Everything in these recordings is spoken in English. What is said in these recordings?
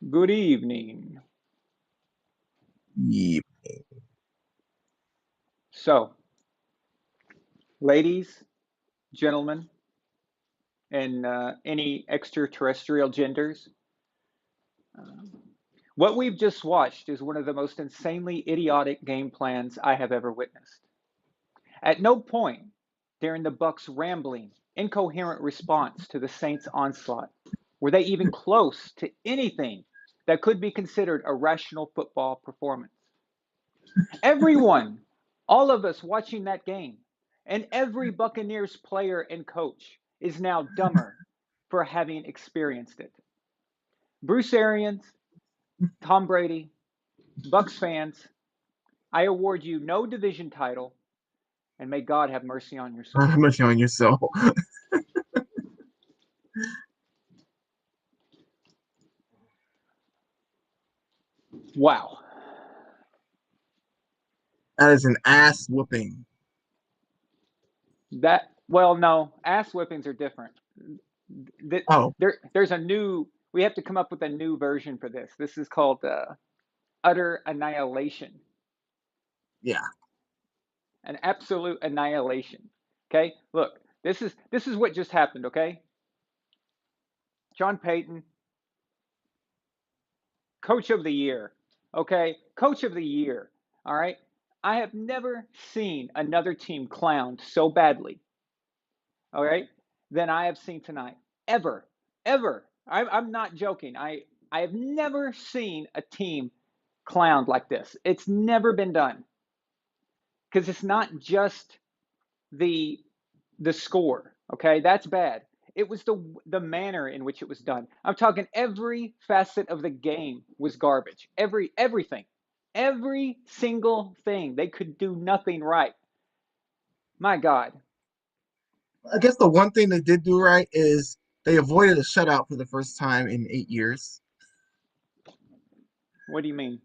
Good evening. Yeah. So, ladies, gentlemen, and any extraterrestrial genders, what we've just watched is one of the most insanely idiotic game plans I have ever witnessed. At no point during the Bucs' rambling, incoherent response to the Saints' onslaught were they even close to anything that could be considered a rational football performance. Everyone, all of us watching that game, and every Buccaneers player and coach is now dumber for having experienced it. Bruce Arians, Tom Brady, Bucs fans, I award you no division title, and may God have mercy on your soul. I'm not showing yourself. Wow. That is an ass whooping. Well, no, ass whippings are different. Oh, There's a new, we have to come up with a new version for this. This is called utter annihilation, yeah. an absolute annihilation. Okay, look, this is what just happened. Okay, John Payton, coach of the year. Okay, coach of the year. All right, I have never seen another team clowned so badly. All right, than I have seen tonight. Ever, ever. I'm not joking. I have never seen a team clowned like this. It's never been done because it's not just the the score. Okay, that's bad. It was the manner in which it was done. I'm talking every facet of the game was garbage. Everything, every single thing. They could do nothing right. My God, I guess the one thing they did do right is they avoided a shutout for the first time in 8 years. what do you mean?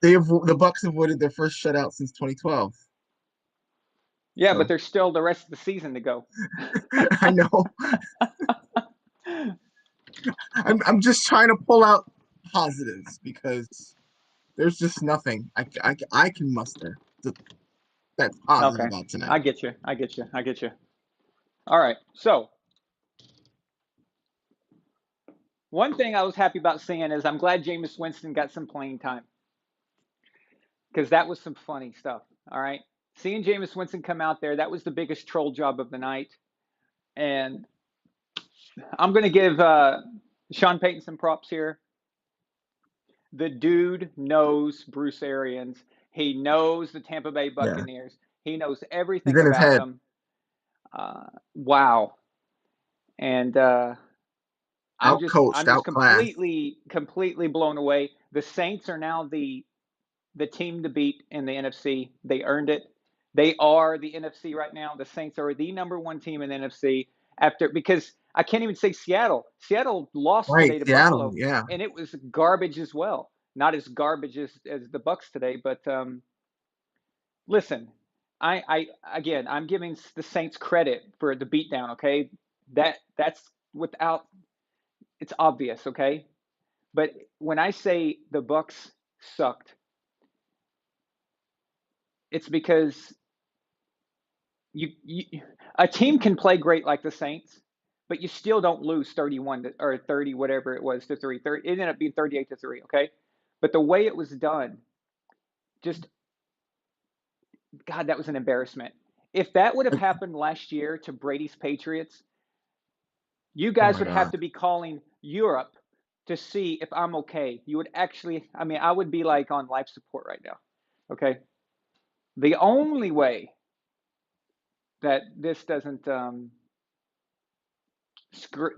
The Bucs avoided their first shutout since 2012. Yeah, but So there's still the rest of the season to go. I know. I'm just trying to pull out positives because there's just nothing I can muster that's positive Okay, about tonight. I get you. I get you. I get you. All right. So one thing I was happy about seeing is I'm glad Jameis Winston got some playing time because that was some funny stuff. All right. Seeing Jameis Winston come out there, that was the biggest troll job of the night. And I'm going to give Sean Payton some props here. The dude knows Bruce Arians. He knows the Tampa Bay Yeah. Buccaneers. He knows He's everything in his about head. them. Wow. And Out I'm coached, just outclassed. completely blown away. The Saints are now the team to beat in the NFC. They earned it. They are the NFC right now. The Saints are the number one team in the NFC after because I can't even say Seattle. Seattle lost Right, today to Seattle, Buffalo, yeah. and it was garbage as well. Not as garbage as the Bucs today, but listen, again, I'm giving the Saints credit for the beatdown. Okay, that's without it's obvious. Okay, but when I say the Bucs sucked, it's because you a team can play great like the Saints, but you still don't lose 31 or 30 whatever it was to 3. It ended up being 38 to 3, okay? But the way it was done, just God, that was an embarrassment. If that would have happened last year to Brady's Patriots, you Oh guys my would have god. to be calling Europe to see if I'm okay. You would actually, I mean, I would be like on life support right now. Okay? The only way that this doesn't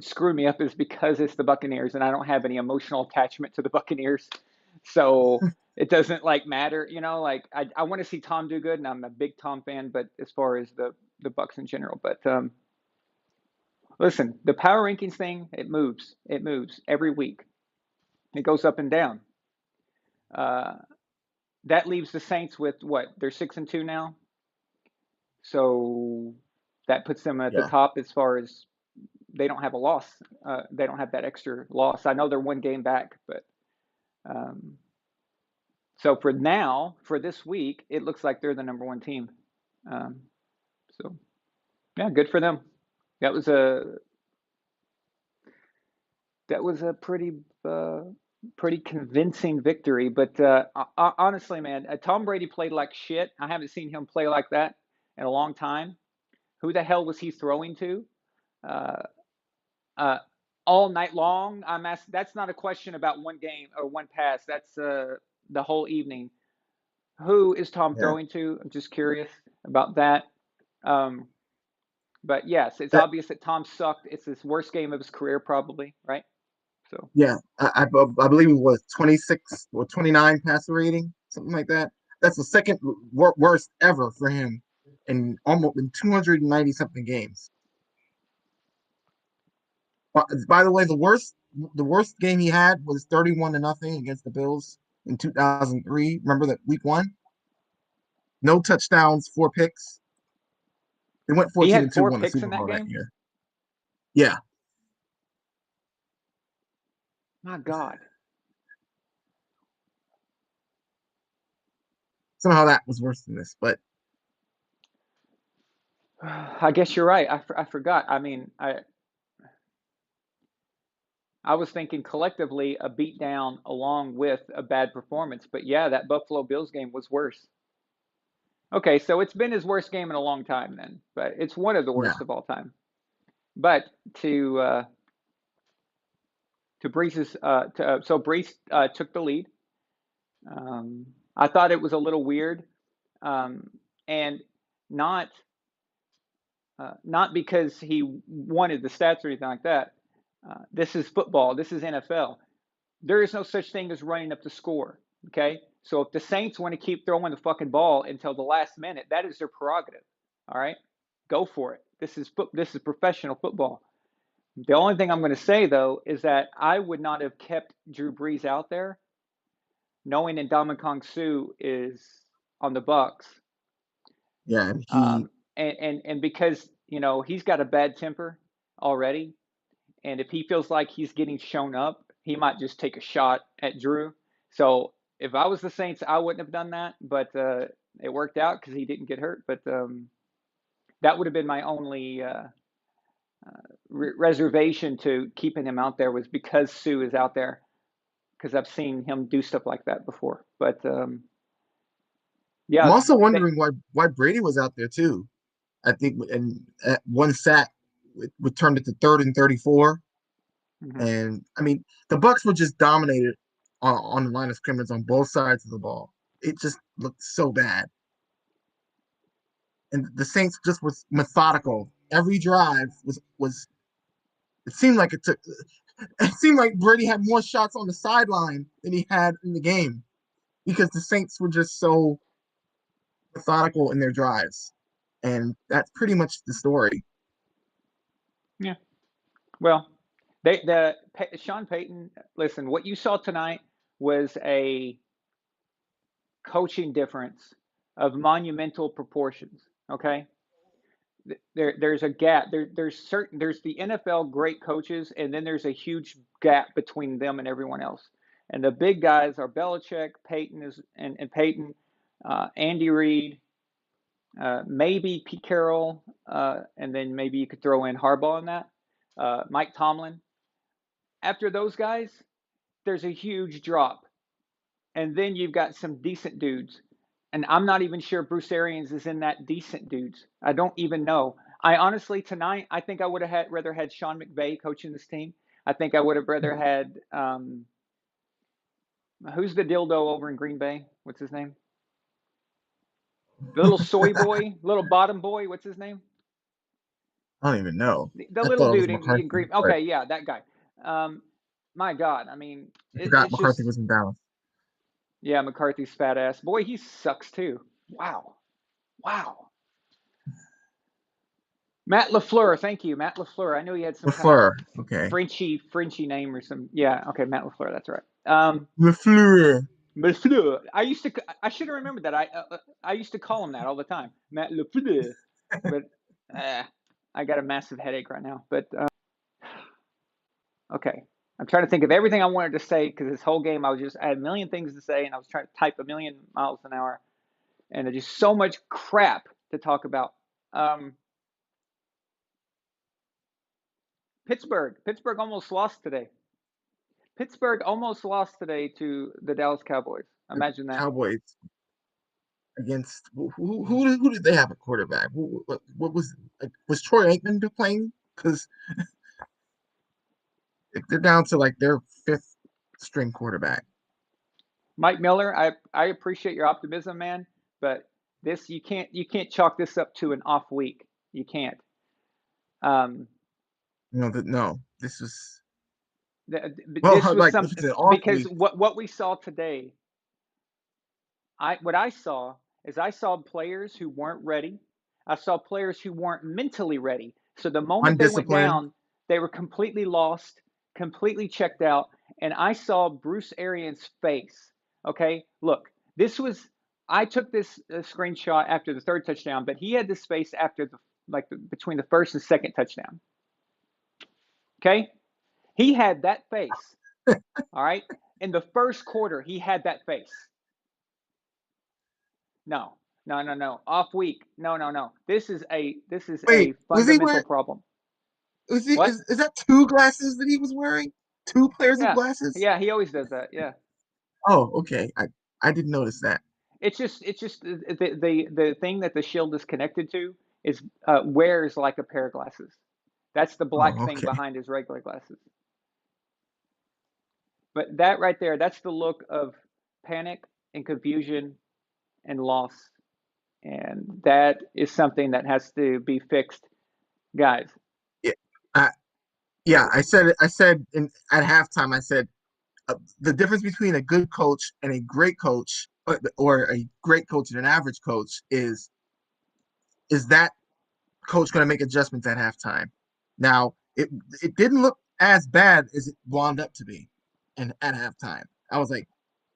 screw me up is because it's the Buccaneers and I don't have any emotional attachment to the Buccaneers. So it doesn't like matter, like I want to see Tom do good and I'm a big Tom fan, but as far as the Bucs in general, but listen, the power rankings thing, it moves. It moves every week. It goes up and down. Uh, that leaves the Saints with what? They're 6-2 now. So that puts them at the Yeah. top as far as they don't have a loss. They don't have that extra loss. I know they're 1 game back, but so for this week, it looks like they're the #1 team. So yeah, good for them. That was a pretty convincing victory. But honestly, man, Tom Brady played like shit. I haven't seen him play like that in a long time. Who the hell was he throwing to? Uh, uh, all night long. I'm asked. That's not a question about 1 game or 1 pass. That's the whole evening. Who is Tom Yeah. throwing to? I'm just curious about that. Um, but yes, it's That obvious that Tom sucked. It's his worst game of his career, probably, right? So yeah, I believe it was 26 or 29 passer rating, something like that. That's the second worst ever for him in 290 something games. By the way, the worst game he had was 31-0 against the Bills in 2003. Remember that week 1? No touchdowns, 4 picks. They went he 14 had and 2, four won the picks Super in that Bowl that game. year. Yeah. My God. Somehow that was worse than this, but I guess you're right. I forgot. I mean, I was thinking collectively a beatdown along with a bad performance. But yeah, that Buffalo Bills game was worse. Okay, so it's been his worst game in a long time then, but it's one of the yeah, worst of all time. But to Brees's so Brees took the lead. I thought it was a little weird, and not not because he wanted the stats or anything like that. This is football. This is NFL. There is no such thing as running up the score. Okay, so if the Saints want to keep throwing the fucking ball until the last minute, that is their prerogative. All right, go for it. This is professional football. The only thing I'm going to say though is that I would not have kept Drew Brees out there, knowing Ndamukong Suh is on the Bucs, yeah. And he and because he's got a bad temper already, and if he feels like he's getting shown up, he might just take a shot at Drew. So if I was the Saints, I wouldn't have done that, but it worked out because he didn't get hurt. But that would have been my only reservation to keeping him out there, was because Sue is out there, because I've seen him do stuff like that before. But I'm yeah, also wondering why Brady was out there too. I think and at one sack would turn it to 3rd and 34. mhm. And I mean, the Bucs were just dominated on the line of scrimmage on both sides of the ball. It just looked so bad. And the Saints just was methodical. Every drive was it seemed like it seemed like Brady had more shots on the sideline than he had in the game because the Saints were just so methodical in their drives. And that's pretty much the story. Yeah. Well, Sean Payton. Listen, what you saw tonight was a coaching difference of monumental proportions. Okay, there's a gap. There's the NFL great coaches, and then there's a huge gap between them and everyone else. And the big guys are Belichick, Peyton and Peyton, Andy Reid, maybe Pete Carroll, and then maybe you could throw in Harbaugh in that. Mike Tomlin. After those guys, there's a huge drop, and then you've got some decent dudes. And I'm not even sure Bruce Arians is in that decent dudes. I don't even know. I honestly tonight, I think I would have rather had Sean McVay coaching this team. I think I would have rather had who's the dildo over in Green Bay? What's his name? The little soy boy, little bottom boy. What's his name? I don't even know. The I little thought it was dude in McCarthy, Green. but Okay, yeah, that guy. Um, my God, I mean, I forgot it's McCarthy just was in Dallas. yeah, McCarthy's fat ass. Boy, he sucks too. Wow, wow. Matt LaFleur, thank you, Matt LaFleur. I knew he had some kind of LaFleur. Okay. Frenchy name or some. Yeah, okay, Matt LaFleur. That's right. LaFleur. LaFleur. I should have remembered that. I used to call him that all the time, Matt LaFleur. But uh, I got a massive headache right now. But Okay. I'm trying to think of everything I wanted to say because this whole game I had a million things to say and I was trying to type a million miles an hour and there's just so much crap to talk about. Um, Pittsburgh almost lost today. Pittsburgh almost lost today to the Dallas Cowboys. Imagine that. Cowboys against who did they have a quarterback? What was Troy Aikman playing? Because they're down to like their fifth string quarterback. Mike Miller, I appreciate your optimism, man, but this you can't chalk this up to an off week. You can't. Um, No, this was this was like some if it's an off because week, what we saw today, what I saw is I saw players who weren't ready. I saw players who weren't mentally ready. So the moment they went undisciplined. down, they were completely lost, completely checked out, and I saw Bruce Arians' face. Okay, look, this was I took this screenshot after the third touchdown, but he had this face after between the first and second touchdown. Okay, he had that face. All right, in the first quarter, he had that face. No, no, no, no. Off week. No, no, no. This is a Wait, was he fundamental wearing? problem. Was he? What? Is that two glasses that he was wearing? Two pairs of Yeah, glasses? yeah. He always does that. Yeah. Oh, okay. I didn't notice that. It's just the thing that the shield is connected to is wears like a pair of glasses. That's the black Oh, thing okay. behind his regular glasses. But that right there, that's the look of panic and confusion and loss, and that is something that has to be fixed, guys. Yeah, I, yeah. I said it. I said at halftime. I said the difference between a good coach and a great coach, or a great coach and an average coach, is that coach going to make adjustments at halftime? Now, it didn't look as bad as it wound up to be, and at halftime, I was like,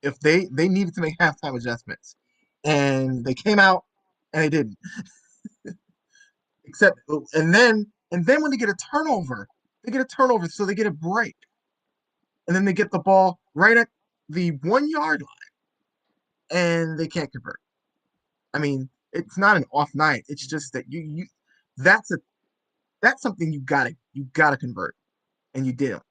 if they needed to make halftime adjustments, and they came out and they didn't. Except, and then when they get a turnover, so they get a break, and then they get the ball right at the 1 yard line, and they can't convert. I mean, it's not an off night. It's just that that's a that's something you gotta convert, and you didn't.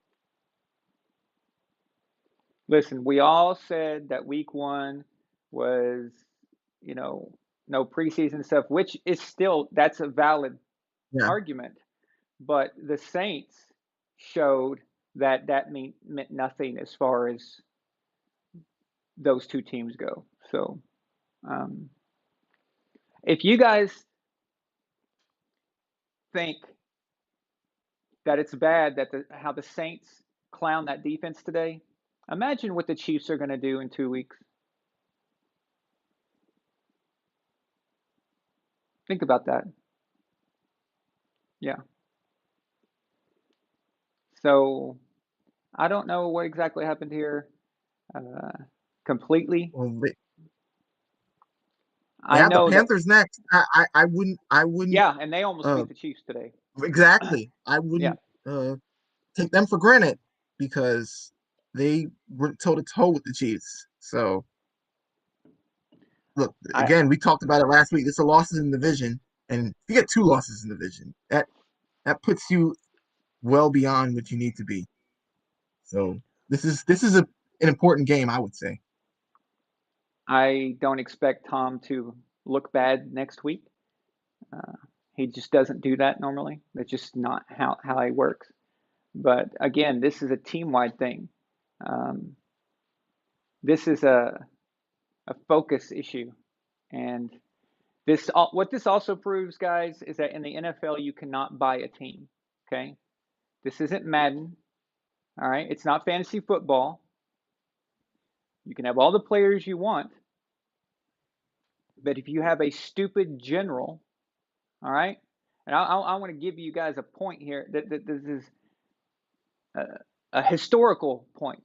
Listen, we all said that week one was, you know, no preseason stuff, which is still that's a valid Yeah, argument. But the Saints showed that meant nothing as far as those two teams go. So, um, if you guys think that it's bad that how the Saints clown that defense today, imagine what the Chiefs are going to do in 2 weeks. Think about that. Yeah. So I don't know what exactly happened here uh, completely. well, they I have the know that, Panthers next. I wouldn't yeah, and they almost uh beat the Chiefs today. exactly. I Yeah, wouldn't take them for granted because they went toe to toe with the Chiefs. So look, I again, we talked about it last week. It's a losses in the division, and if you get two losses in the division, that puts you well beyond what you need to be. So this is an important game, I would say. I don't expect Tom to look bad next week. Uh, he just doesn't do that normally. That's just not how he works. But again, this is a team wide thing. Um, this is a focus issue, and what this also proves, guys, is that in the NFL you cannot buy a team. Okay, this isn't Madden. All right, it's not fantasy football. You can have all the players you want, but if you have a stupid general, all right, and I want to give you guys a point here that this is a, a historical point.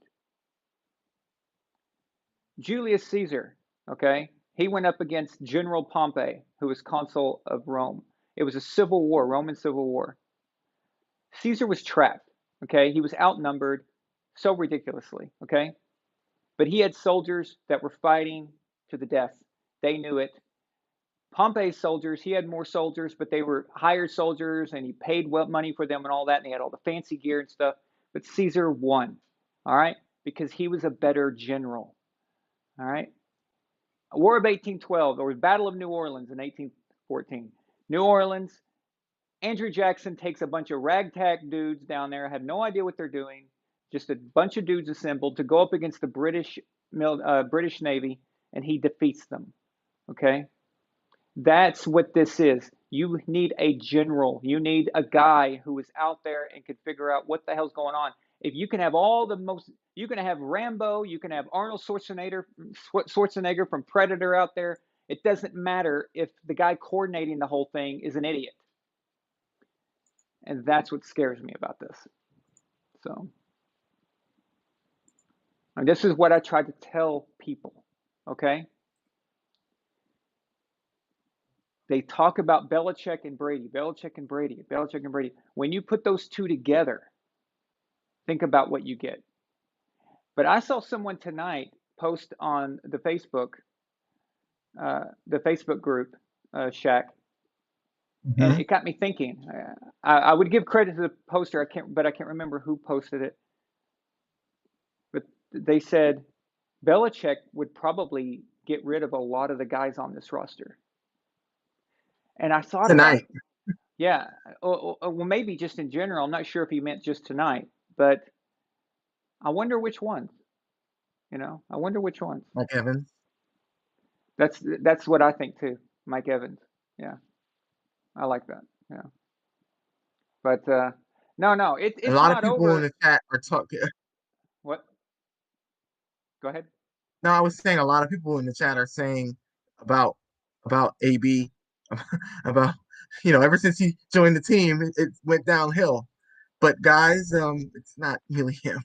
Julius Caesar, okay, he went up against General Pompey, who was consul of Rome. It was a civil war, Roman civil war. Caesar was trapped. Okay, he was outnumbered so ridiculously. Okay, but he had soldiers that were fighting to the death. They knew it. Pompey's soldiers, he had more soldiers, but they were hired soldiers, and he paid well money for them and all that, and they had all the fancy gear and stuff. But Caesar won, all right, because he was a better general. All right, War of 1812, or Battle of New Orleans in 1814. New Orleans, Andrew Jackson takes a bunch of ragtag dudes down there, have no idea what they're doing, just a bunch of dudes assembled to go up against the British Navy, and he defeats them. Okay, that's what this is. You need a general. You need a guy who is out there and can figure out what the hell's going on. If you can have you can have Rambo, you can have Arnold Schwarzenegger from Predator out there. It doesn't matter if the guy coordinating the whole thing is an idiot. And that's what scares me about this. So, and this is what I try to tell people. Okay. They talk about Belichick and Brady, Belichick and Brady, Belichick and Brady. When you put those two together, think about what you get. But I saw someone tonight post on the Facebook group, Shaq, and Mm-hmm. it got me thinking. I would give credit to the poster, but I can't remember who posted it. But they said Belichick would probably get rid of a lot of the guys on this roster. And I thought about Tonight. it. Yeah, well, maybe just in general. I'm not sure if he meant just tonight, but I wonder which ones. I wonder which ones. Mike Evans. That's what I think too. Mike Evans. Yeah, I like that. Yeah, but no, A it's lot of not people in over. the chat are talking. What? Go ahead. No, I was saying a lot of people in the chat are saying about about AB, about ever since he joined the team, it went downhill. But guys, it's not really him.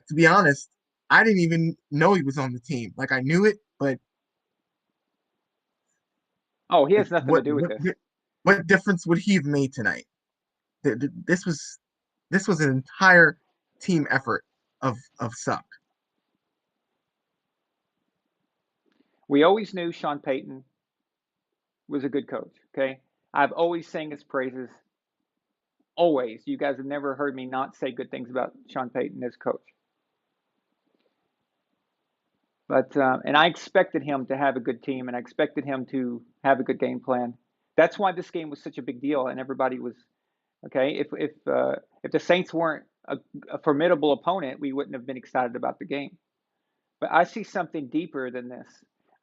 To be honest, I didn't even know he was on the team. Like I knew it, but Oh, he like, has nothing to do with this. what difference would he have made tonight? This was an entire team effort of suck. We always knew Sean Payton was a good coach. Okay, I've always sang his praises. Always. You guys have never heard me not say good things about Sean Payton as coach. But and I expected him to have a good team, and I expected him to have a good game plan. That's why this game was such a big deal, and everybody was okay. If the Saints weren't a formidable opponent, we wouldn't have been excited about the game. But I see something deeper than this.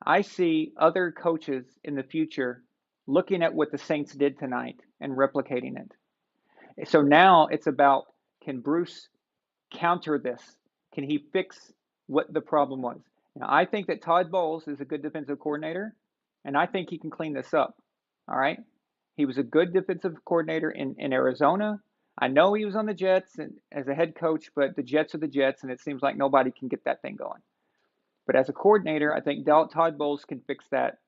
I see other coaches in the future looking at what the Saints did tonight and replicating it. So now it's about, can Bruce counter this? Can he fix what the problem was? Now, I think that Todd Bowles is a good defensive coordinator, and I think he can clean this up. All right. He was a good defensive coordinator in Arizona. I know he was on the Jets and as a head coach, but the Jets are the Jets, and it seems like nobody can get that thing going. But as a coordinator, I think Todd Bowles can fix that.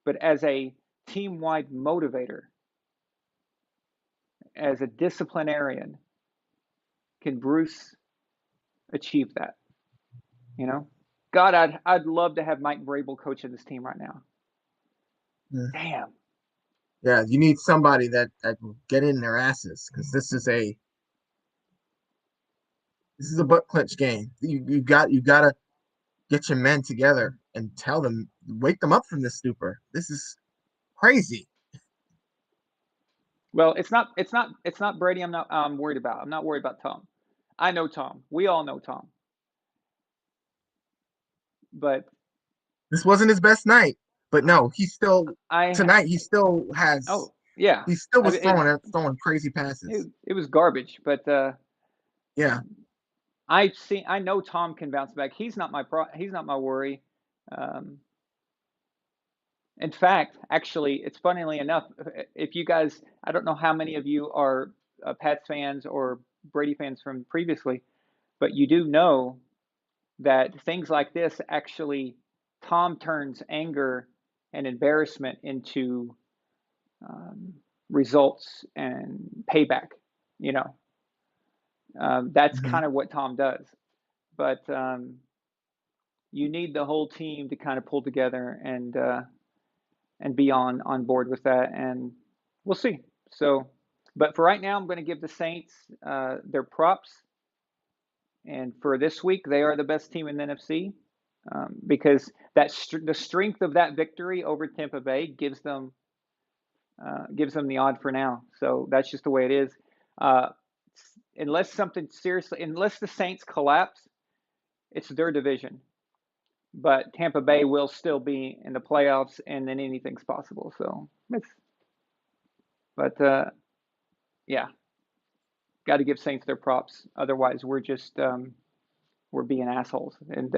But as a team wide motivator, as a disciplinarian, can Bruce achieve that? You know, God, I'd love to have Mike Vrabel coaching this team right now. Mm. Damn. Yeah, you need somebody that will get in their asses because this is a butt clench game. You gotta get your men together and tell them, wake them up from this stupor. This is crazy. Well, it's not Brady. I'm worried about. I'm not worried about Tom. I know Tom. We all know Tom. But This wasn't his best night, but no, he still I tonight he still has oh yeah. he still I was mean, it throwing crazy it, passes. it was garbage. But Yeah, I know Tom can bounce back. He's not my worry. Um, in fact, actually, it's funnily enough, if you guys, I don't know how many of you are Pats fans or Brady fans from previously, but you do know that things like this actually, Tom turns anger and embarrassment into um, results and payback. You know, That's Hmm. kind of what Tom does. But you need the whole team to kind of pull together and be on board with that, and we'll see. So, but for right now, I'm going to give the Saints their props, and for this week, they are the best team in the NFC because the strength of that victory over Tampa Bay gives them the odd for now. So that's just the way it is. Uh, unless the Saints collapse, it's their division. But Tampa Bay will still be in the playoffs, and then anything's possible. So but yeah, got to give Saints their props. Otherwise, we're being assholes, and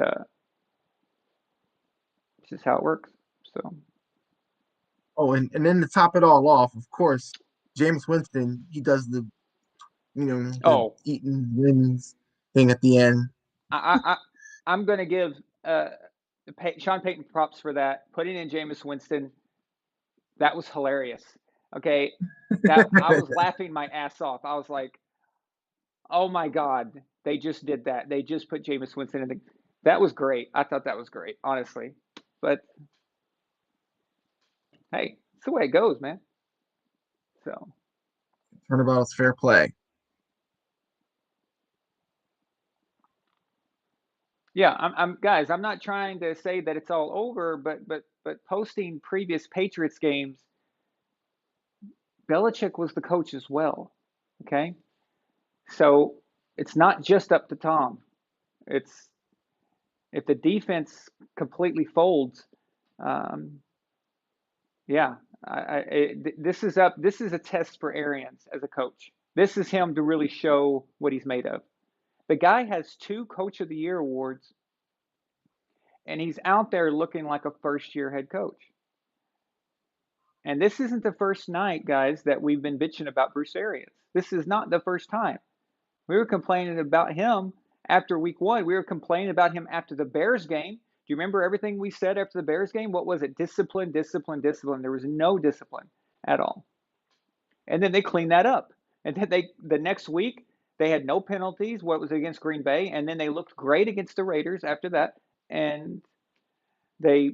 it's just how it works. So Oh, and then to top it all off, of course, James Winston, he does the oh, eating wins thing at the end. I I'm gonna give uh, Sean Payton props for that. Putting in Jameis Winston, that was hilarious. Okay, that I was laughing my ass off. I was like, oh my god, they just did that. They just put Jameis Winston in the. That was great. I thought that was great, honestly. But hey, it's the way it goes, man. So Turnabout is fair play. yeah, I'm guys. I'm not trying to say that it's all over, but posting previous Patriots games, Belichick was the coach as well. Okay, so it's not just up to Tom. It's if the defense completely folds, um, yeah, this is up. This is a test for Arians as a coach. This is him to really show what he's made of. The guy has 2 Coach of the Year awards, and he's out there looking like a first-year head coach. And this isn't the first night, guys, that we've been bitching about Bruce Arians. This is not the first time. We were complaining about him after week 1. We were complaining about him after the Bears game. Do you remember everything we said after the Bears game? What was it? Discipline, discipline, discipline. There was no discipline at all. And then they cleaned that up. And then the next week they had no penalties. What was against Green Bay, and then they looked great against the Raiders after that. And they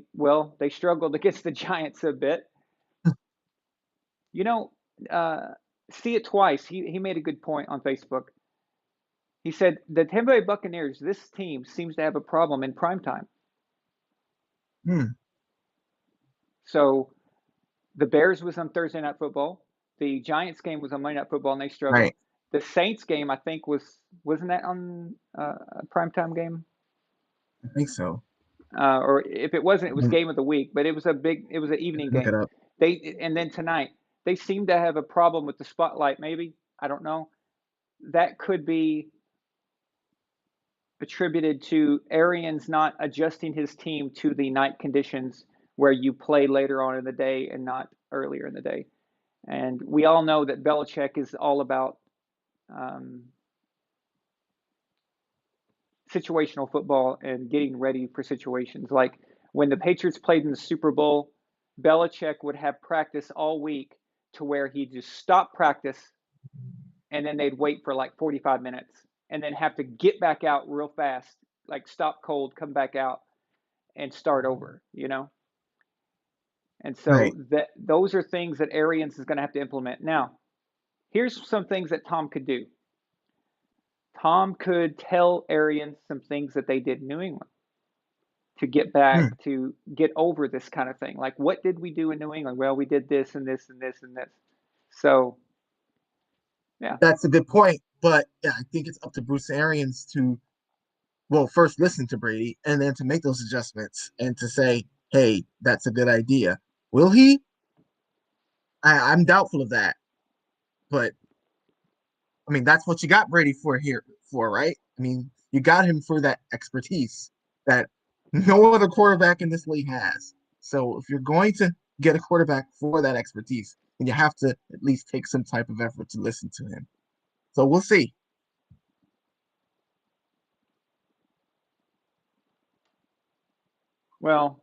struggled against the Giants a bit. You know, see it twice. He made a good point on Facebook. He said the Tampa Bay Buccaneers, this team seems to have a problem in prime time. Hmm, So the Bears was on Thursday Night Football. The Giants game was on Monday Night Football, and they struggled. right. The Saints game, I think, wasn't that on a primetime game? I think so. Or if it wasn't, it was Look game of the week. But it was an evening it game. up. And then tonight they seem to have a problem with the spotlight. Maybe I don't know. That could be attributed to Arians not adjusting his team to the night conditions where you play later on in the day and not earlier in the day. And we all know that Belichick is all about um, situational football and getting ready for situations. Like when the Patriots played in the Super Bowl, Belichick would have practice all week to where he'd just stop practice and then they'd wait for like 45 minutes and then have to get back out real fast, like stop cold, come back out and start over, you know? And so Right. those are things that Arians is going to have to implement. Now, here's some things that Tom could do. Tom could tell Arians some things that they did in New England to get Hmm. back to get over this kind of thing. Like, what did we do in New England? Well, we did this and this and this and this. So, yeah. That's a good point. But yeah, I think it's up to Bruce Arians to, well, first listen to Brady and then to make those adjustments and to say, hey, that's a good idea. Will he? I'm doubtful of that. But I mean, that's what you got Brady for here for, right? I mean, you got him for that expertise that no other quarterback in this league has. So if you're going to get a quarterback for that expertise, then you have to at least take some type of effort to listen to him. So we'll see. Well,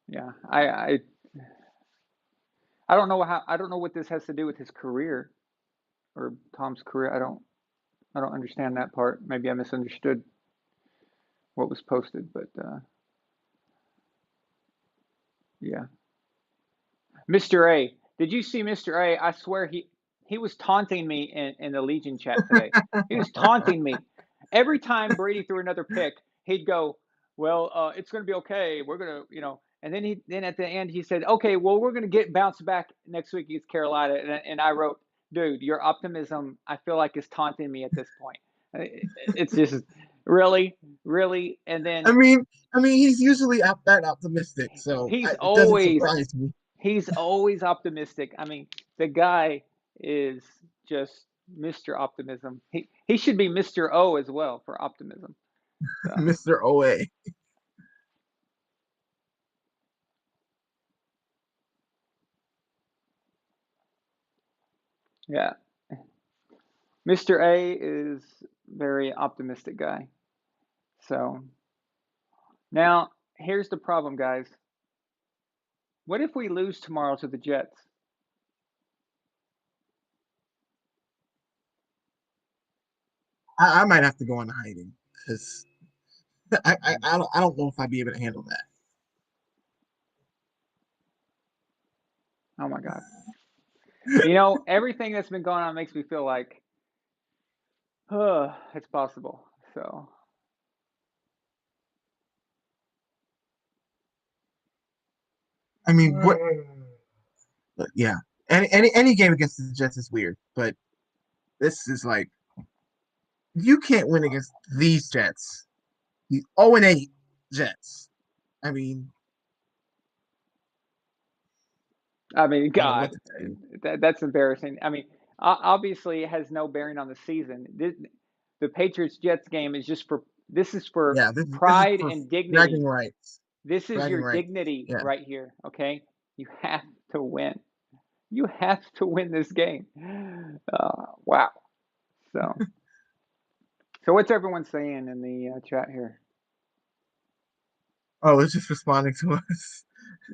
yeah. I don't know what this has to do with his career. or Tom's career. I don't understand that part. Maybe I misunderstood what was posted, but yeah. Mr. A, did you see Mr. A? I swear he was taunting me in the Legion chat today. He was taunting me. Every time Brady threw another pick, he'd go, "Well, it's going to be okay. We're going to, you know." And then at the end he said, "Okay, well, we're going to get bounced back next week against Carolina." And I wrote, "Dude, your optimism, I feel like, is taunting me at this point." It's just really, really. And I then mean, I mean, he's usually that optimistic, so he's it doesn't always surprise me. He's always optimistic. I mean, the guy is just Mr. Optimism. He should be Mr. O as well for optimism. So, Mr. OA. yeah. Mr. A is very optimistic guy. So, now here's the problem, guys. What if we lose tomorrow to the Jets? I might have to go into hiding because I don't know if I'd be able to handle that. Oh my God. You know, everything that's been going on makes me feel like, it's possible. So, I mean, what? But yeah, any game against the Jets is weird, but this is like you can't win against these Jets, the 0-8 Jets. I mean, I mean, I don't know God, what to tell you. that's embarrassing. I mean, obviously, it has no bearing on the season. The Patriots Jets game is just for this is for Yeah, this is pride for and bragging dignity. rights. This is Bragging your rights. dignity Yeah. right here. Okay, you have to win. You have to win this game. Wow. So, so what's everyone saying in the chat here? Oh, it's just responding to us.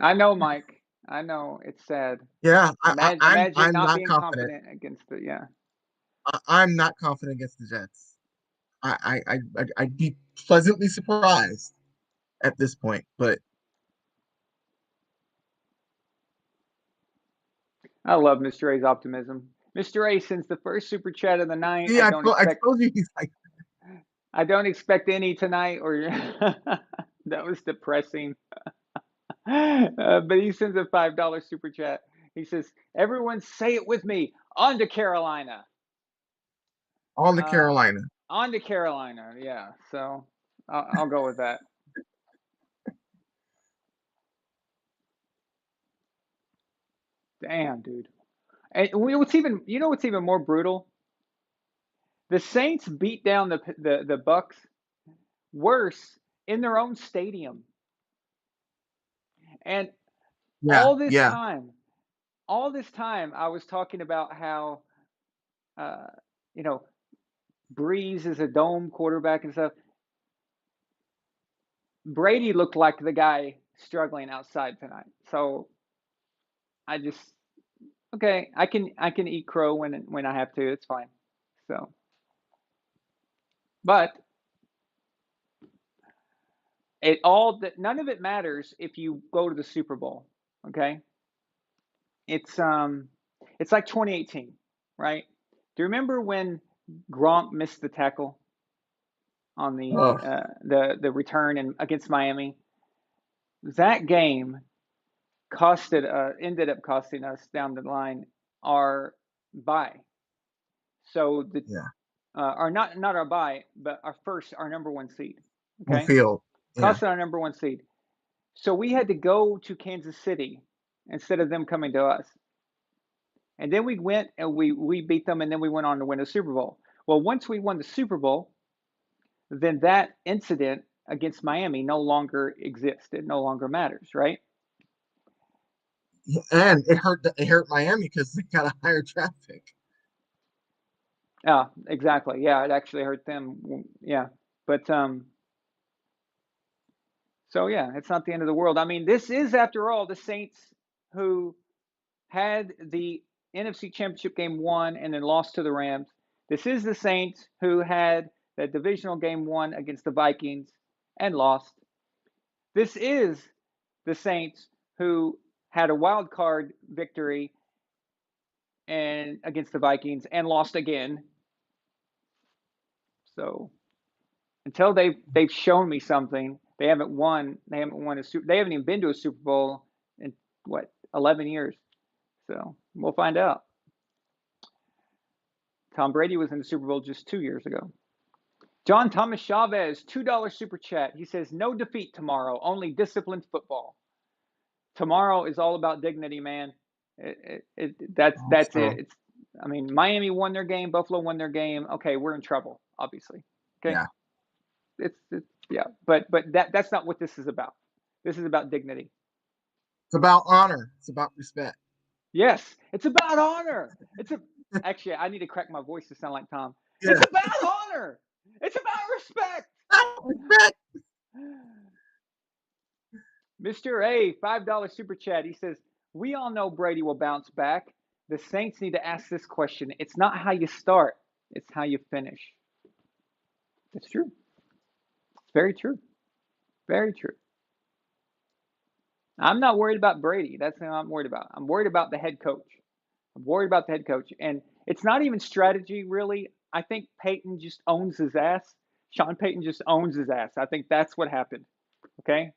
I know, Mike. I know it's sad. Yeah, Imagine I'm not not being confident. confident against the yeah. I'm not confident against the Jets. I'd be pleasantly surprised at this point, but I love Mr. A's optimism. Mr. A, since the first super chat of the night, see, I told you he's like I don't expect any tonight or that was depressing. But he sends a $5 super chat. He says, "Everyone say it with me. On to Carolina." on the Uh, Carolina. on to Carolina. Yeah. So I'll go with that. Damn, dude. And what's even you know what's even more brutal? The Saints beat down the Bucs worse in their own stadium. And Yeah, all this yeah, time, all this time, I was talking about how, uh, you know, Brees is a dome quarterback and stuff. Brady looked like the guy struggling outside tonight. So I just okay, I can eat crow when I have to. It's fine. So, but none of it matters if you go to the Super Bowl. Okay, it's um it's like 2018, right? Do you remember when Gronk missed the tackle on oh, the return and against Miami? That game ended up costing us down the line our bye. So the yeah, or not our bye, but our number one seed. on Okay, field. Yeah, cost us our number one seed. So we had to go to Kansas City instead of them coming to us. And then we went and we beat them, and then we went on to win a Super Bowl. Well, once we won the Super Bowl, then that incident against Miami no longer exists. It no longer matters, right? and it hurt Miami because they got a higher draft pick. Yeah, exactly. Yeah, it actually hurt them. Yeah, but so yeah, it's not the end of the world. I mean, this is after all the Saints who had the NFC Championship game 1 and then lost to the Rams. This is the Saints who had the divisional game 1 against the Vikings and lost. This is the Saints who had a wild card victory and against the Vikings and lost again. So until they've shown me something, they haven't won. They haven't even been to a Super Bowl in 11 years. So we'll find out. Tom Brady was in the Super Bowl just 2 years ago. John Thomas Chavez, $2 super chat. He says, no defeat tomorrow, only disciplined football. Tomorrow is all about dignity, man. That's it. Miami won their game. Buffalo won their game. Okay, we're in trouble, obviously. Okay. Yeah. Yeah. But that's not what this is about. This is about dignity. It's about honor. It's about respect. Yes, it's about honor. Actually, I need to crack my voice to sound like Tom. Yeah. It's about honor. It's about respect. Respect. Mr. A, $5 super chat. He says, we all know Brady will bounce back. The Saints need to ask this question. It's not how you start, it's how you finish. It's true. It's very true. Very true. I'm not worried about Brady. That's what I'm worried about. I'm worried about the head coach. And it's not even strategy, really. I think Peyton just owns his ass. Sean Payton just owns his ass. I think that's what happened. Okay?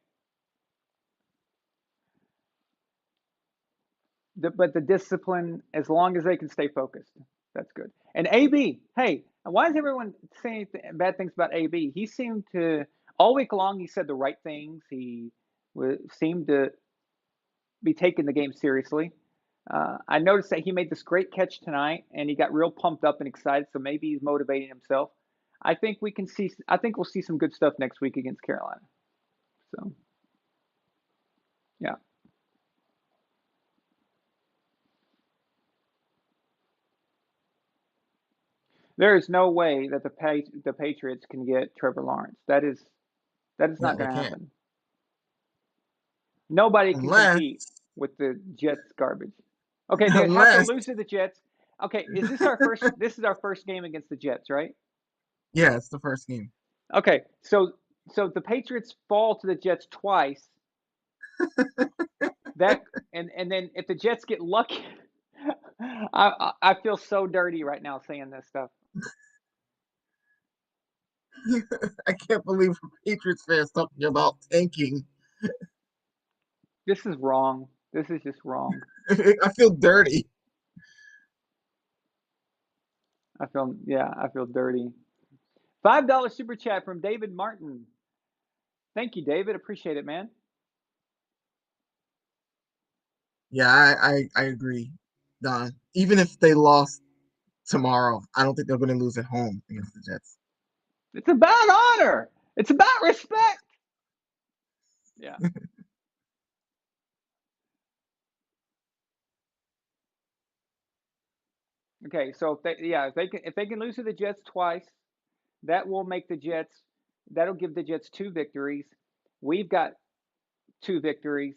But the discipline, as long as they can stay focused, that's good. And AB, hey, why is everyone saying bad things about AB? He seemed to, all week long, he said the right things. He seemed to be taking the game seriously. I noticed that he made this great catch tonight, and he got real pumped up and excited. So maybe he's motivating himself. I think we'll see some good stuff next week against Carolina. So, yeah. There is no way that the Patriots can get Trevor Lawrence. That is not going to happen. Nobody can compete with the Jets garbage. Okay, they have to lose to the Jets. Okay, is this our first? This is our first game against the Jets, right? Yeah, it's the first game. Okay, so the Patriots fall to the Jets twice. And then if the Jets get lucky, I feel so dirty right now saying this stuff. I can't believe Patriots fans talking about tanking. This is wrong. This is just wrong. I feel dirty. I feel dirty. $5 super chat from David Martin. Thank you, David. Appreciate it, man. Yeah, I agree, Don. Even if they lost tomorrow, I don't think they're going to lose at home against the Jets. It's about honor. It's about respect. Yeah. Okay, so if they can lose to the Jets twice, that'll give the Jets 2 victories. We've got 2 victories.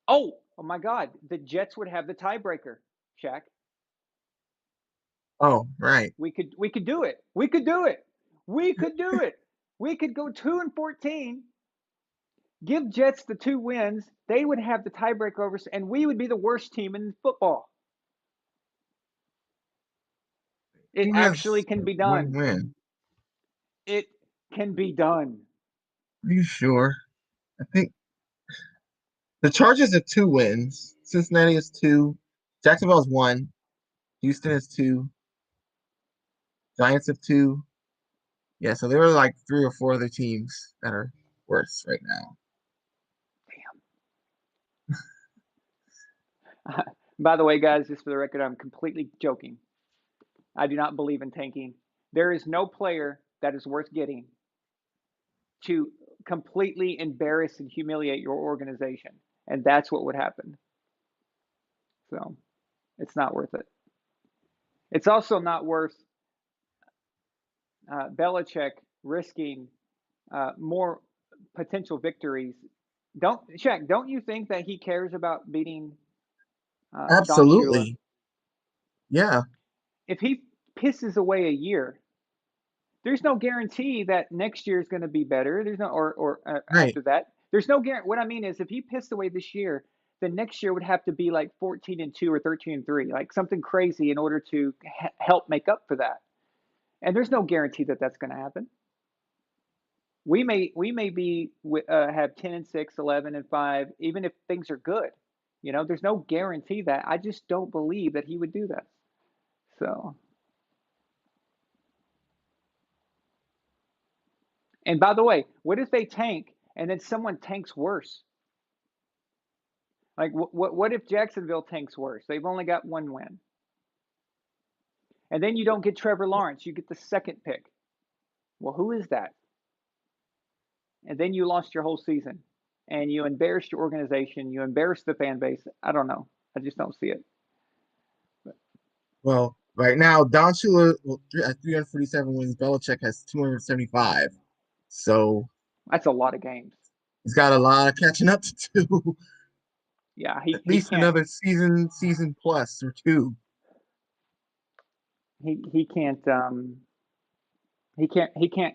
Oh my God, the Jets would have the tiebreaker, Shaq. Oh, right. We could do it. We could do it. We could do it. We could go 2-14. Give Jets the 2 wins. They would have the tiebreaker over us, and we would be the worst team in football. It actually can be done. Win. It can be done. Are you sure? I think the Chargers have 2 wins. Cincinnati has 2. Jacksonville has 1. Houston has 2. Giants have 2. Yeah, so there are like 3 or 4 other teams that are worse right now. Damn. By the way, guys, just for the record, I'm completely joking. I do not believe in tanking. There is no player that is worth getting to completely embarrass and humiliate your organization. And that's what would happen. So it's not worth it. It's also not worth Belichick risking more potential victories. Don't you think that he cares about beating Absolutely. Yeah. If he pisses away a year, there's no guarantee that next year is going to be better. There's no, or Right. after that, there's no guarantee. What I mean is, if he pissed away this year, then next year would have to be like 14-2 or 13-3, like something crazy in order to help make up for that. And there's no guarantee that that's going to happen. We may be have 10-6, 11-5, even if things are good. There's no guarantee that. I just don't believe that he would do that. So, and by the way, what if they tank and then someone tanks worse? Like, what if Jacksonville tanks worse? They've only got one win. And then you don't get Trevor Lawrence. You get the second pick. Well, who is that? And then you lost your whole season. And you embarrassed your organization. You embarrassed the fan base. I don't know. I just don't see it. But Well, right now, Don Shula at 347 wins. Belichick has 275. So that's a lot of games. he's got a lot of catching up to do. Yeah, At he least can't another season plus or two. he can't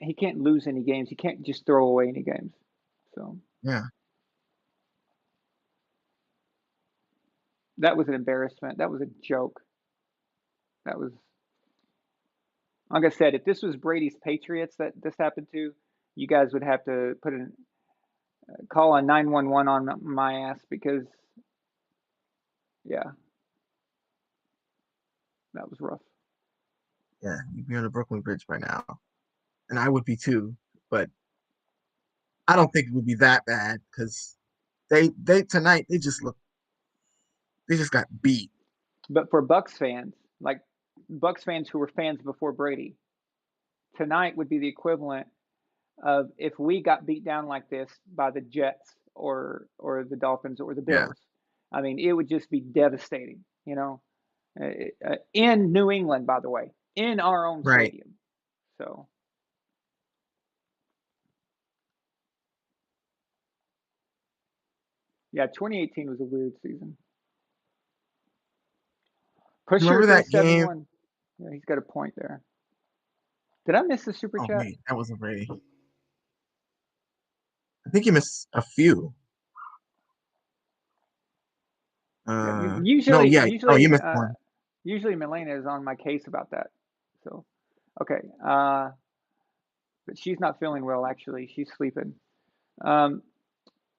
he can't lose any games. He can't just throw away any games. So Yeah. that was an embarrassment. That was a joke. That was, like I said, if this was Brady's Patriots that this happened to, you guys would have to call a 911 on my ass, because yeah, that was rough. Yeah. You'd be on the Brooklyn Bridge by now. And I would be too. But I don't think it would be that bad because they tonight they just got beat. But for Bucs fans, like Bucs fans who were fans before Brady, tonight would be the equivalent of if we got beat down like this by the Jets or the Dolphins or the Yeah. Bills. I mean, it would just be devastating, in New England, by the way, in our own Right. stadium. So, yeah, 2018 was a weird season. You Pusher remember that game? 371. Yeah, he's got a point there. Did I miss the super Oh chat? wait, that wasn't Brady. I think you missed a few. Yeah, No, usually, yeah. Oh, you usually, missed uh, one. usually Milena is on my case about that. So, okay. But she's not feeling well, actually. She's sleeping. Um,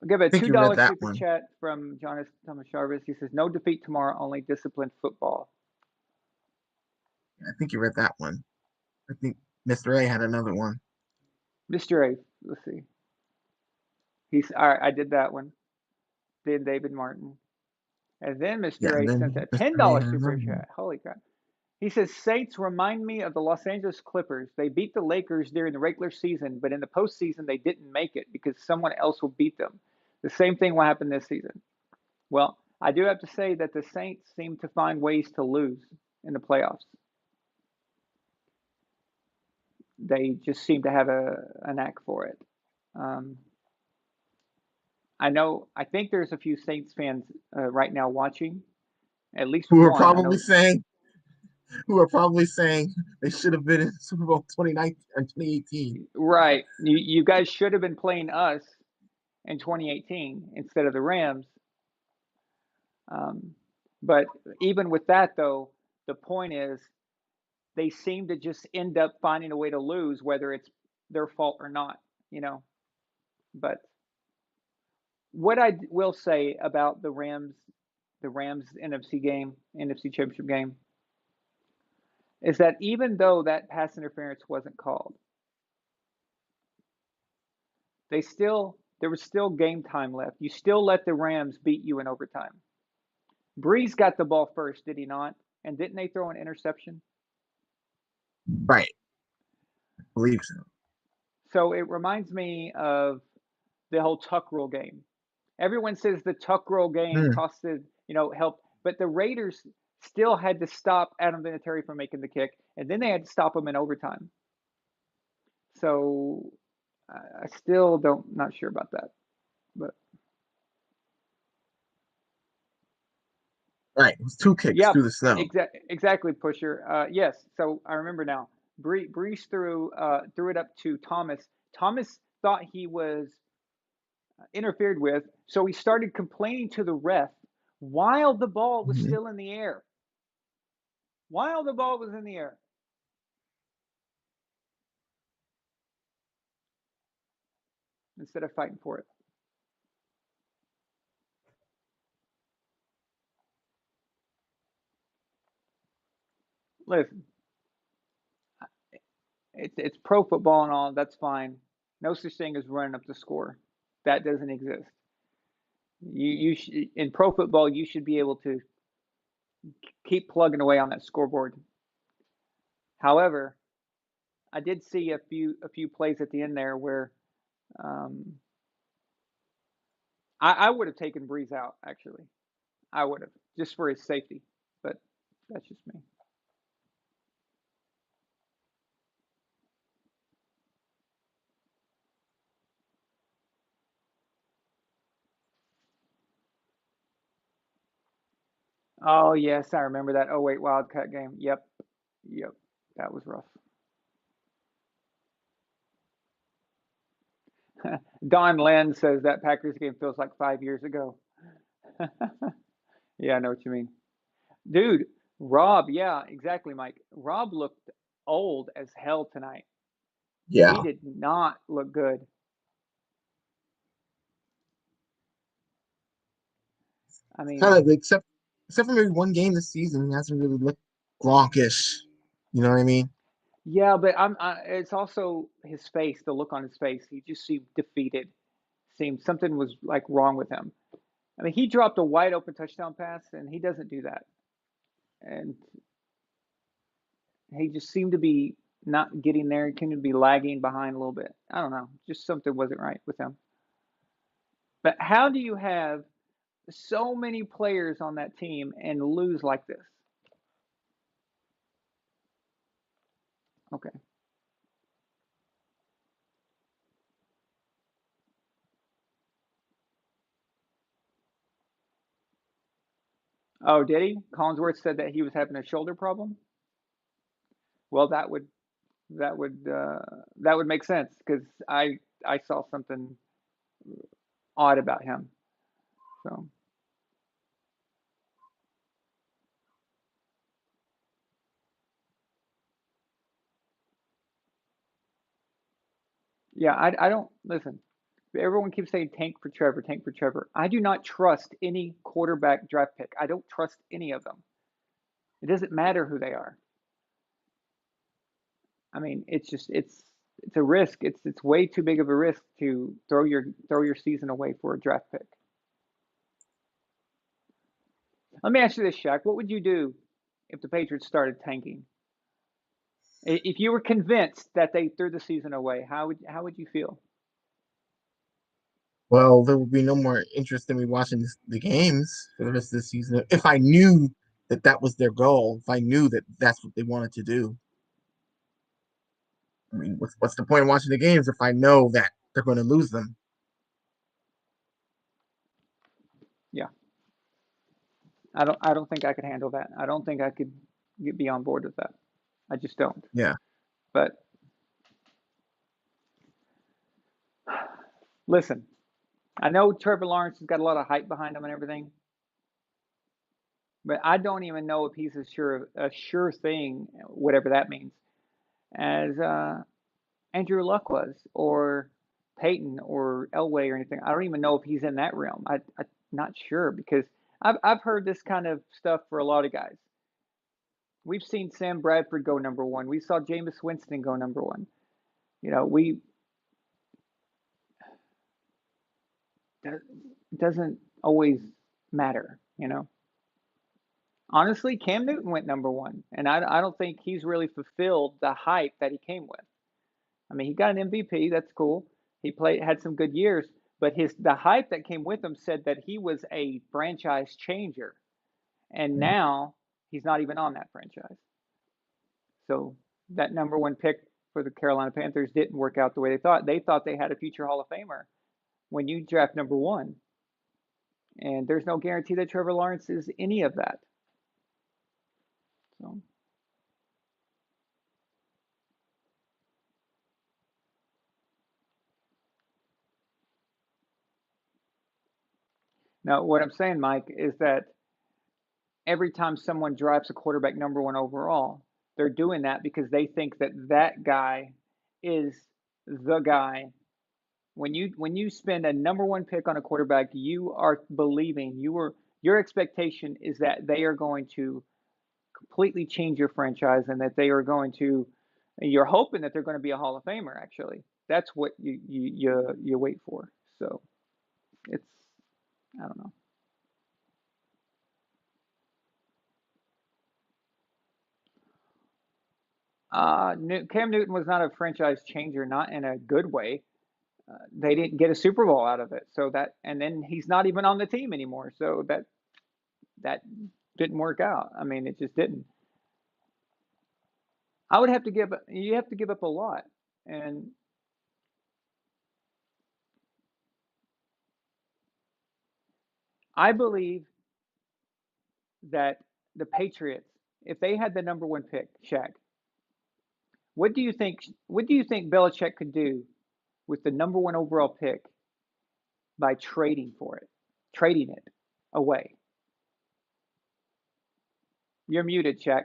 I'll give a I think you read $2 that super one. chat from Jonas Thomas Jarvis. He says, "No defeat tomorrow, only disciplined football." I think you read that one. I think Mr. A had another one. Mr. A, let's see. He's all right. I did that one. Then David Martin, and then Yeah, Mr. and A sent then a Mr. A $10 had super another one. chat. Holy crap! He says, "Saints remind me of the Los Angeles Clippers. They beat the Lakers during the regular season, but in the postseason they didn't make it because someone else will beat them. The same thing will happen this season." Well, I do have to say that the Saints seem to find ways to lose in the playoffs. They just seem to have a knack for it. Um, I think there's a few Saints fans right now watching, at least Who are one. I probably know, saying who are probably saying they should have been in Super Bowl 2019 and 2018. right? You guys should have been playing us in 2018 instead of the Rams. Um, but even with that, though, the point is they seem to just end up finding a way to lose, whether it's their fault or not, you know. But what I will say about the Rams NFC game, NFC Championship game, is that even though that pass interference wasn't called, there was still game time left. You still let the Rams beat you in overtime. Brees got the ball first, did he not? And didn't they throw an interception? Right. I believe so. So it reminds me of the whole tuck rule game. Everyone says the tuck rule game Hmm. costed, helped, but the Raiders still had to stop Adam Vinatieri from making the kick, and then they had to stop him in overtime. So I still don't not sure about that, but Right. It was two kicks Yep, through the snow. exactly, Pusher. Yes, so I remember now. Brees threw it up to Thomas. Thomas thought he was interfered with, so he started complaining to the ref while the ball was Mhm. still in the air. While the ball was in the air. Instead of fighting for it. Listen, it's pro football and all. That's fine. No such thing as running up the score. That doesn't exist. In pro football you should be able to keep plugging away on that scoreboard. However, I did see a few plays at the end there where um, I would have taken Brees out actually. I would have just for his safety, but that's just me. Oh yes, I remember that. Oh wait, Wildcat game. Yep, yep, that was rough. Don Len says that Packers game feels like 5 years ago. Yeah, I know what you mean. Dude, Rob, yeah, exactly, Mike. Rob looked old as hell tonight. He Yeah. did not look good. I Kind mean, of except for maybe one game this season, he hasn't really looked Gronkish. You know what I mean? yeah, but it's also his face, the look on his face. He just seemed defeated. Seemed something was like wrong with him. I mean, he dropped a wide open touchdown pass, and he doesn't do that. And he just seemed to be not getting there. He seemed to be lagging behind a little bit. I don't know. Just something wasn't right with him. But how do you have so many players on that team and lose like this? Okay. Oh, did he? Collinsworth said that he was having a shoulder problem. Well, that would make sense because I saw something odd about him. So yeah, I don't listen. Everyone keeps saying tank for Trevor, tank for Trevor. I do not trust any quarterback draft pick. I don't trust any of them. It doesn't matter who they are. I mean, it's a risk. It's way too big of a risk to throw your season away for a draft pick. Let me ask you this, Shaq. What would you do if the Patriots started tanking? If you were convinced that they threw the season away, how would you feel? Well, there would be no more interest in me watching the games for the rest of the season if I knew that that was their goal. If I knew that that's what they wanted to do. I mean, what's the point of watching the games if I know that they're going to lose them? Yeah, I don't think I could handle that. I don't think I could be on board with that. I just don't. Yeah. But listen, I know Trevor Lawrence has got a lot of hype behind him and everything, but I don't even know if he's a sure thing, whatever that means, as Andrew Luck was, or Peyton, or Elway, or anything. I don't even know if he's in that realm. I'm not sure because I've heard this kind of stuff for a lot of guys. We've seen Sam Bradford go number one. We saw Jameis Winston go number one. We that doesn't always matter. Honestly, Cam Newton went number one, and I don't think he's really fulfilled the hype that he came with. I mean, he got an MVP. That's cool. He had some good years, but the hype that came with him said that he was a franchise changer, and now he's not even on that franchise. So that number one pick for the Carolina Panthers didn't work out the way they thought. They thought they had a future Hall of Famer when you draft number one. And there's no guarantee that Trevor Lawrence is any of that. So now what I'm saying, Mike, is that every time someone drafts a quarterback number one overall, they're doing that because they think that that guy is the guy. When you spend a number one pick on a quarterback, you are believing your expectation is that they are going to completely change your franchise and that they are going to. You're hoping that they're going to be a Hall of Famer. Actually, that's what you wait for. So it's I don't know. Cam Newton was not a franchise changer, not in a good way. They didn't get a Super Bowl out of it, so that, and then he's not even on the team anymore, so that didn't work out. I mean, it just didn't. I would have to give you have to give up a lot, and I believe that the Patriots, if they had the number one pick, Shaq, what do you think? What do you think Belichick could do with the number one overall pick by trading for it, trading it away? You're muted, Shaq.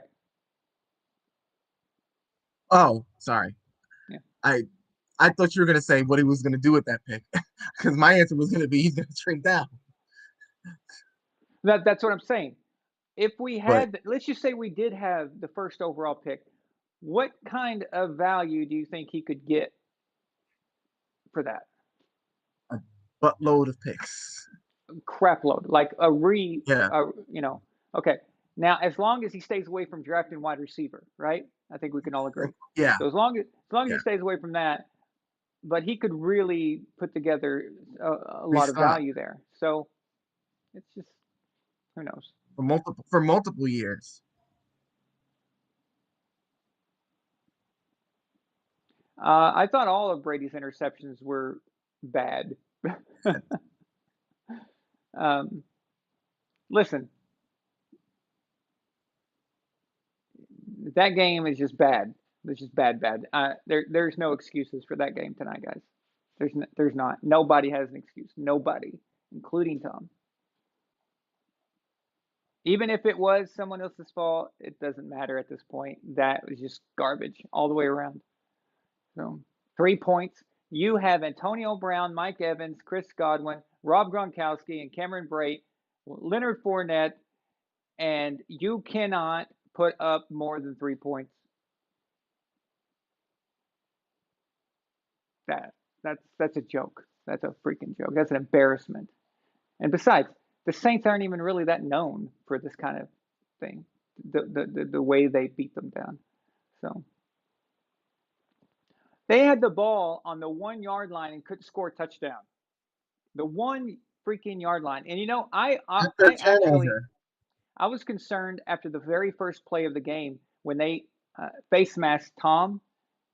Oh, sorry. Yeah, I I thought you were gonna say what he was gonna do with that pick, because my answer was gonna be he's gonna trade down. that's what I'm saying. If we But had, let's just say we did have the first overall pick, what kind of value do you think he could get for that? a buttload of picks. Crap load, like Yeah, okay. Now, as long as he stays away from drafting wide receiver, right? I think we can all agree. yeah, So as long as yeah. he stays away from that, but he could really put together a lot of Restock value there. So it's just who knows. for multiple years. I thought all of Brady's interceptions were bad. um, Listen, that game is just bad. It's just bad, bad. There's no excuses for that game tonight, guys. There's not. Nobody has an excuse. Nobody, including Tom. Even if it was someone else's fault, it doesn't matter at this point. That was just garbage all the way around. So 3 points. You have Antonio Brown, Mike Evans, Chris Godwin, Rob Gronkowski, and Cameron Brate, Leonard Fournette, and you cannot put up more than 3 points. That that's a joke. That's a freaking joke. That's an embarrassment. And besides, the Saints aren't even really that known for this kind of thing. The way they beat them down. So they had the ball on the 1 yard line and couldn't score a touchdown. The 1 freaking yard line. And After a I actually turnover. I was concerned after the very first play of the game when they face masked Tom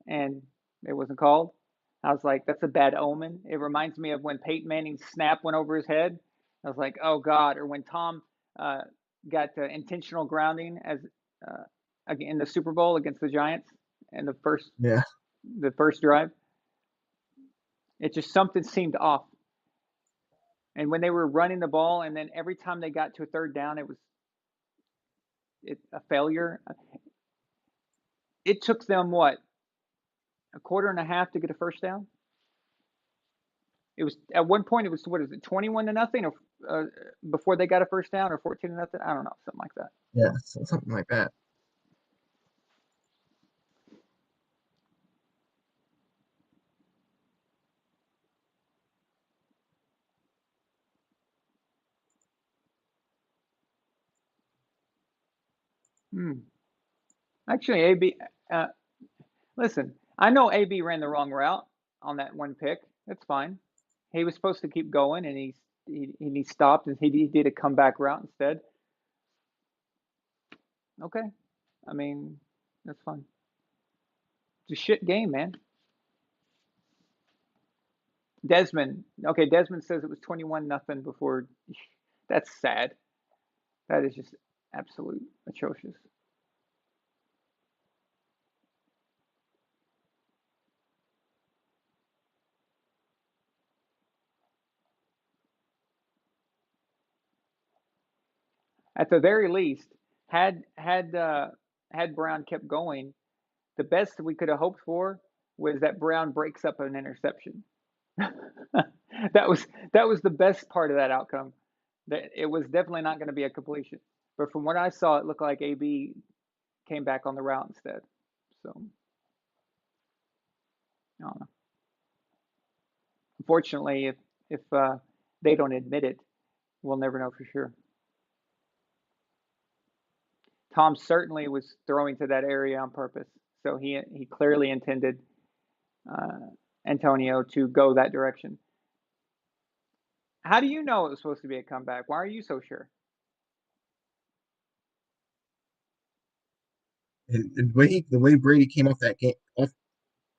and it wasn't called. I was like, that's a bad omen. It reminds me of when Peyton Manning's snap went over his head. I was like, oh God. Or when Tom uh, got intentional grounding as uh, in the Super Bowl against the Giants in Yeah, the first drive. It just something seemed off. And when they were running the ball, and then every time they got to a third down, it was a failure. It took them what, a quarter and a half to get a first down. It was at one point it was, what is it, 21-0, or before they got a first down, or 14-0. I don't know, something like that. yeah, something like that. Hmm. Actually, AB, uh, listen, I know AB ran the wrong route on that one pick. That's fine. He was supposed to keep going, and he stopped, and he did a comeback route instead. Okay, I mean, that's fine. It's a shit game, man. Desmond. Okay, Desmond says it was 21-0 before. That's sad. That is just absolute atrocious. At the very least, had had uh, had Brown kept going, the best we could have hoped for was that Brown breaks up an interception. That was the best part of that outcome. That it was definitely not going to be a completion. But from what I saw, it looked like AB came back on the route instead. So I don't know. Unfortunately, if they don't admit it, we'll never know for sure. Tom certainly was throwing to that area on purpose, so he clearly intended uh, Antonio to go that direction. How do you know it was supposed to be a comeback? Why are you so sure? And the way Brady came off that game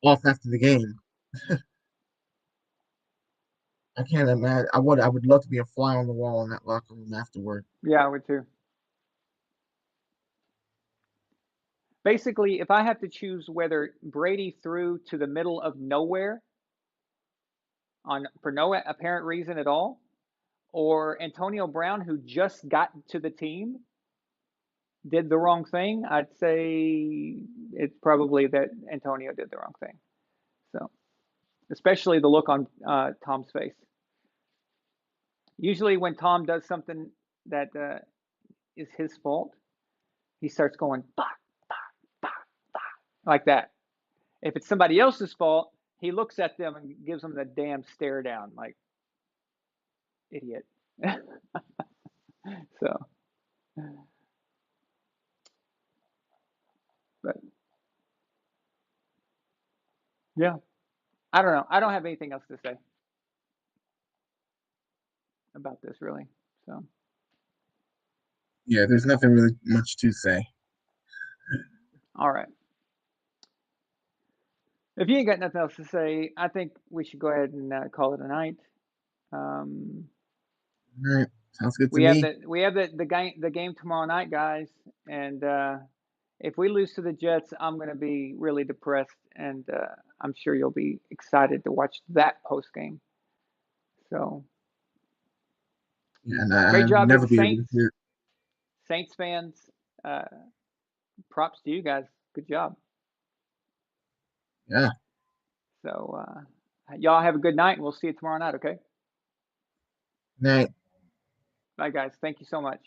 off after the game, I can't imagine. I would love to be a fly on the wall in that locker room afterward. Yeah, I would too. Basically, if I have to choose whether Brady threw to the middle of nowhere on for no apparent reason at all, or Antonio Brown, who just got to the team, did the wrong thing, I'd say it's probably that Antonio did the wrong thing. So, especially the look on Tom's face. Usually, when Tom does something that is his fault, he starts going bah, bah, bah, bah, like that. If it's somebody else's fault, he looks at them and gives them the damn stare down, like idiot. So, but yeah, I don't know. I don't have anything else to say about this really. So, Yeah, there's nothing really much to say. all right. If you ain't got nothing else to say, I think we should go ahead and call it a night. Um, All right, sounds good to we have me. the game tomorrow night, guys, and if we lose to the Jets, I'm going to be really depressed, and I'm sure you'll be excited to watch that post game. So, Yeah, and great I'd job to never the be able to Saints, hear. Saints fans. Uh, Props to you guys. Good job. Yeah, So, y'all have a good night, and we'll see you tomorrow night. Okay. night. Bye, guys. Thank you so much.